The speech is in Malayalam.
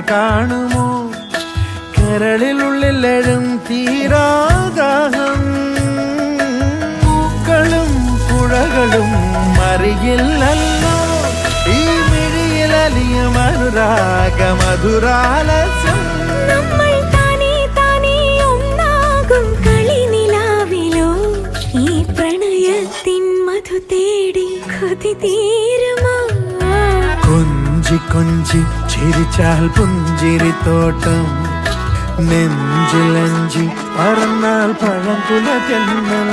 കാണുമോ കരളിലുള്ളിലെഴും തീരാദാഹം പൂക്കളും പുഴകളും അറിയില്ലല്ലോ ഈ മിഴിയിലലിയ അനുരാഗ മധുരാലസ്യം നമ്മൾ താനേ താനേ ഒന്നാകും കളിനിലാവിലോ ഈ പ്രണയത്തിൻ മധു തേടി കൊതി തീരുമോ കൊഞ്ചി കൊഞ്ചി ചിരിച്ചാൽ പുഞ്ചിരിത്തോട്ടം നെഞ്ചിലഞ്ചി പറന്നാൽ പഴം കുല തെന്നൽ